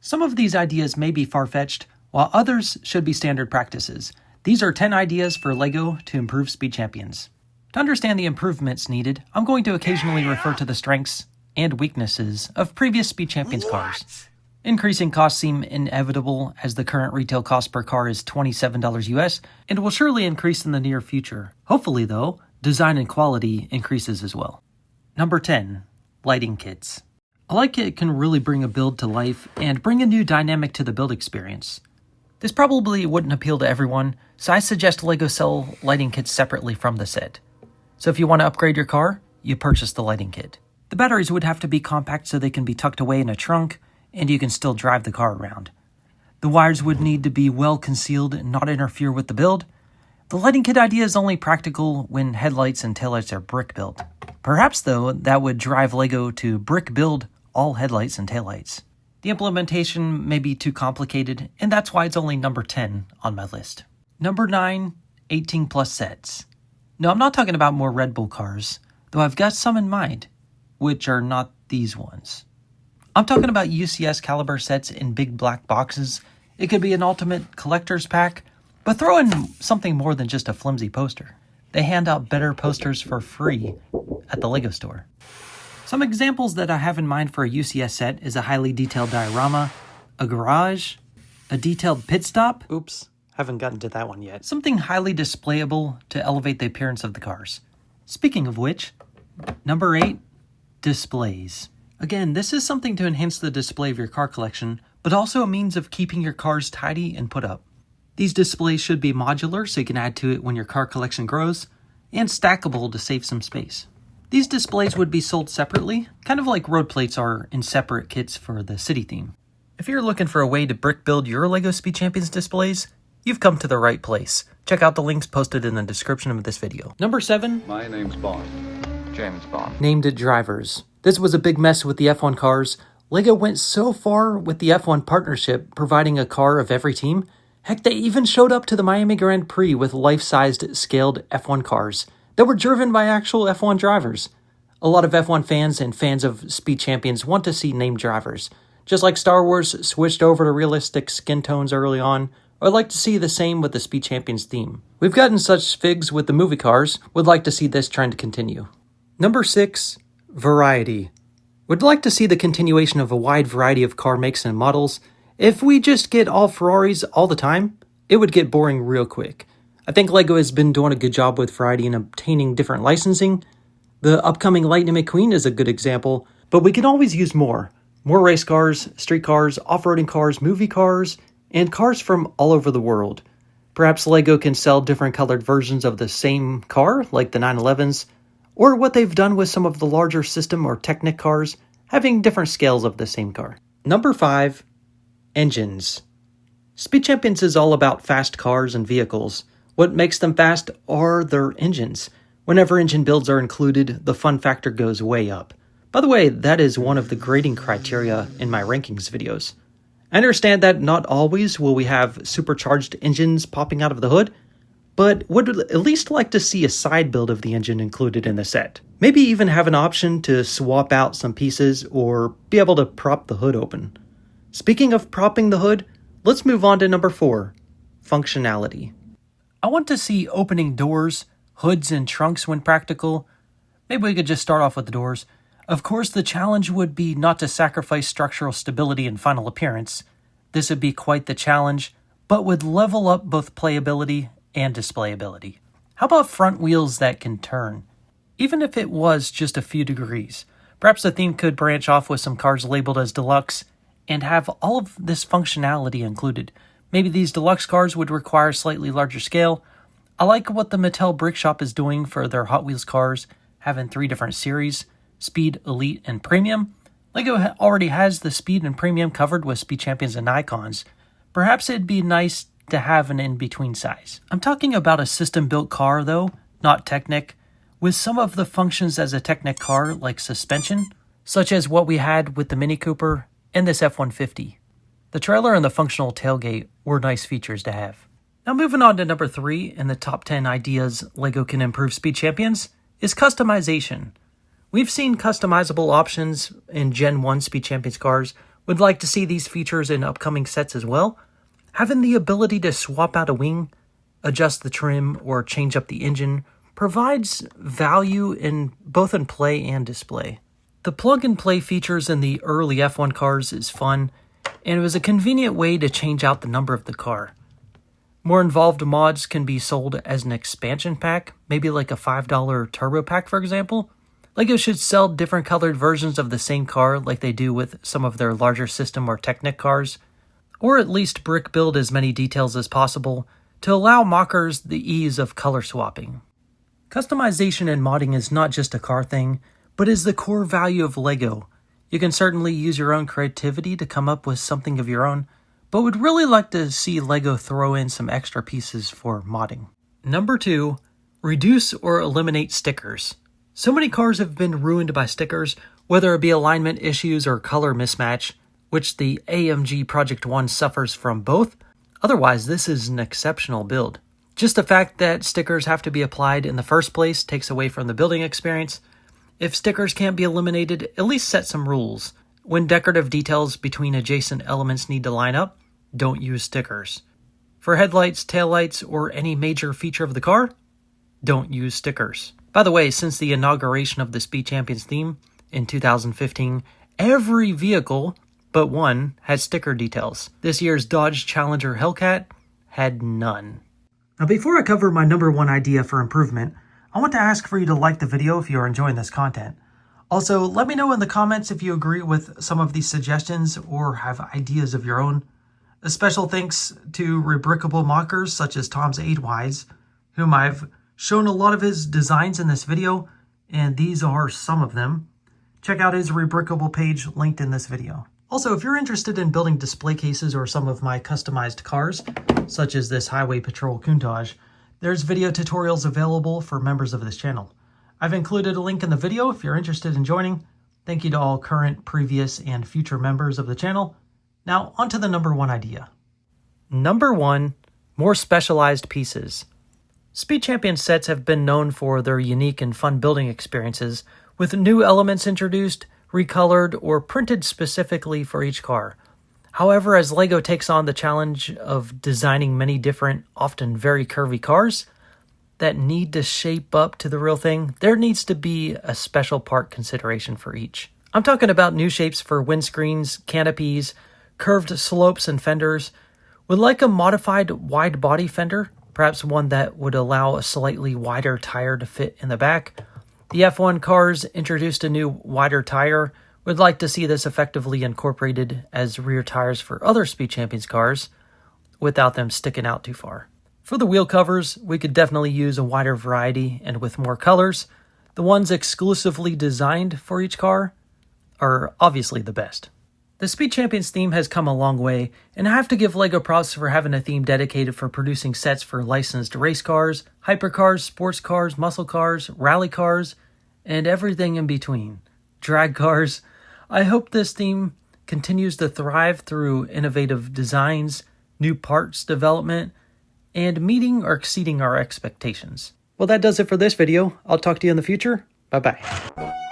Some of these ideas may be far-fetched, while others should be standard practices. These are 10 ideas for LEGO to improve Speed Champions. To understand the improvements needed, I'm going to occasionally refer to the strengths and weaknesses of previous Speed Champions cars. Increasing costs seem inevitable as the current retail cost per car is $27 US and will surely increase in the near future. Hopefully though, design and quality increases as well. Number 10. Lighting kits. A light kit can really bring a build to life and bring a new dynamic to the build experience. This probably wouldn't appeal to everyone, so I suggest LEGO sell lighting kits separately from the set. So if you want to upgrade your car, you purchase the lighting kit. The batteries would have to be compact so they can be tucked away in a trunk, and you can still drive the car around. The wires would need to be well concealed and not interfere with the build. The lighting kit idea is only practical when headlights and taillights are brick built. Perhaps though, that would drive LEGO to brick build all headlights and taillights. The implementation may be too complicated, and that's why it's only number 10 on my list. Number 9, 18 plus sets. No, I'm not talking about more Red Bull cars, though I've got some in mind, which are not these ones. I'm talking about UCS caliber sets in big black boxes. It could be an ultimate collector's pack, but throw in something more than just a flimsy poster. They hand out better posters for free at the LEGO store. Some examples that I have in mind for a UCS set is a highly detailed diorama, a garage, a detailed pit stop. Oops, haven't gotten to that one yet. Something highly displayable to elevate the appearance of the cars. Speaking of which, number 8, displays. Again, this is something to enhance the display of your car collection, but also a means of keeping your cars tidy and put up. These displays should be modular so you can add to it when your car collection grows, and stackable to save some space. These displays would be sold separately, kind of like road plates are in separate kits for the city theme. If you're looking for a way to brick build your LEGO Speed Champions displays, you've come to the right place. Check out the links posted in the description of this video. Number 7. My name's Bond. James Bond. Named drivers. This was a big mess with the F1 cars. LEGO went so far with the F1 partnership, providing a car of every team. Heck, they even showed up to the Miami Grand Prix with life-sized scaled F1 cars that were driven by actual F1 drivers. A lot of F1 fans and fans of Speed Champions want to see named drivers. Just like Star Wars switched over to realistic skin tones early on, I'd like to see the same with the Speed Champions theme. We've gotten such figs with the movie cars, would like to see this trend continue. Number 6, variety. Would like to see the continuation of a wide variety of car makes and models. If we just get all Ferraris all the time, it would get boring real quick. I think LEGO has been doing a good job with variety and obtaining different licensing. The upcoming Lightning McQueen is a good example, but we can always use more. More race cars, street cars, off-roading cars, movie cars, and cars from all over the world. Perhaps LEGO can sell different colored versions of the same car, like the 911s, or what they've done with some of the larger system or Technic cars, having different scales of the same car. Number 5, engines. Speed Champions is all about fast cars and vehicles. What makes them fast are their engines. Whenever engine builds are included, the fun factor goes way up. By the way, that is one of the grading criteria in my rankings videos. I understand that not always will we have supercharged engines popping out of the hood, but would at least like to see a side build of the engine included in the set. Maybe even have an option to swap out some pieces or be able to prop the hood open. Speaking of propping the hood, let's move on to number 4, functionality. I want to see opening doors, hoods, and trunks when practical. Maybe we could just start off with the doors. Of course, the challenge would be not to sacrifice structural stability and final appearance. This would be quite the challenge, but would level up both playability and displayability. How about front wheels that can turn? Even if it was just a few degrees. Perhaps the theme could branch off with some cars labeled as deluxe and have all of this functionality included. Maybe these deluxe cars would require slightly larger scale. I like what the Mattel Brick Shop is doing for their Hot Wheels cars, having 3 different series, Speed, Elite, and Premium. LEGO already has the Speed and Premium covered with Speed Champions and Icons. Perhaps it'd be nice to have an in-between size. I'm talking about a system-built car though, not Technic, with some of the functions as a Technic car like suspension, such as what we had with the Mini Cooper and this F-150. The trailer and the functional tailgate were nice features to have. Now moving on to number 3 in the top 10 ideas LEGO can improve Speed Champions is customization. We've seen customizable options in Gen 1 Speed Champions cars Would like to see these features in upcoming sets as well. Having the ability to swap out a wing, adjust the trim, or change up the engine provides value in both in play and display. The plug-and-play features in the early F1 cars is fun, and it was a convenient way to change out the number of the car. More involved mods can be sold as an expansion pack, maybe like a $5 turbo pack for example. LEGO should sell different colored versions of the same car like they do with some of their larger system or Technic cars, or at least brick build as many details as possible to allow mockers the ease of color swapping. Customization and modding is not just a car thing, but is the core value of LEGO. You can certainly use your own creativity to come up with something of your own, but would really like to see LEGO throw in some extra pieces for modding. Number 2, reduce or eliminate stickers. So many cars have been ruined by stickers, whether it be alignment issues or color mismatch, which the AMG Project 1 suffers from both. Otherwise, this is an exceptional build. Just the fact that stickers have to be applied in the first place takes away from the building experience. If stickers can't be eliminated, at least set some rules. When decorative details between adjacent elements need to line up, don't use stickers. For headlights, taillights, or any major feature of the car, don't use stickers. By the way, since the inauguration of the Speed Champions theme in 2015, every vehicle but one had sticker details. This year's Dodge Challenger Hellcat had none. Now, before I cover my number 1 idea for improvement, I want to ask for you to like the video if you are enjoying this content. Also, let me know in the comments if you agree with some of these suggestions or have ideas of your own. A special thanks to rebrickable mockers such as Tom's 8Ys, whom I've shown a lot of his designs in this video, and these are some of them. Check out his rebrickable page linked in this video. Also, if you're interested in building display cases or some of my customized cars, such as this Highway Patrol Countach, there's video tutorials available for members of this channel. I've included a link in the video if you're interested in joining. Thank you to all current, previous, and future members of the channel. Now, on to the number 1 idea. Number 1, more specialized pieces. Speed Champion sets have been known for their unique and fun building experiences, with new elements introduced, recolored, or printed specifically for each car. However, as LEGO takes on the challenge of designing many different, often very curvy cars that need to shape up to the real thing, there needs to be a special part consideration for each. I'm talking about new shapes for windscreens, canopies, curved slopes, and fenders. Would like a modified wide body fender, perhaps one that would allow a slightly wider tire to fit in the back. The F1 cars introduced a new wider tire. Would like to see this effectively incorporated as rear tires for other Speed Champions cars without them sticking out too far. For the wheel covers, we could definitely use a wider variety and with more colors. The ones exclusively designed for each car are obviously the best. The Speed Champions theme has come a long way, and I have to give LEGO props for having a theme dedicated for producing sets for licensed race cars, hypercars, sports cars, muscle cars, rally cars, and everything in between. Drag cars. I hope this theme continues to thrive through innovative designs, new parts development, and meeting or exceeding our expectations. Well, that does it for this video. I'll talk to you in the future. Bye-bye.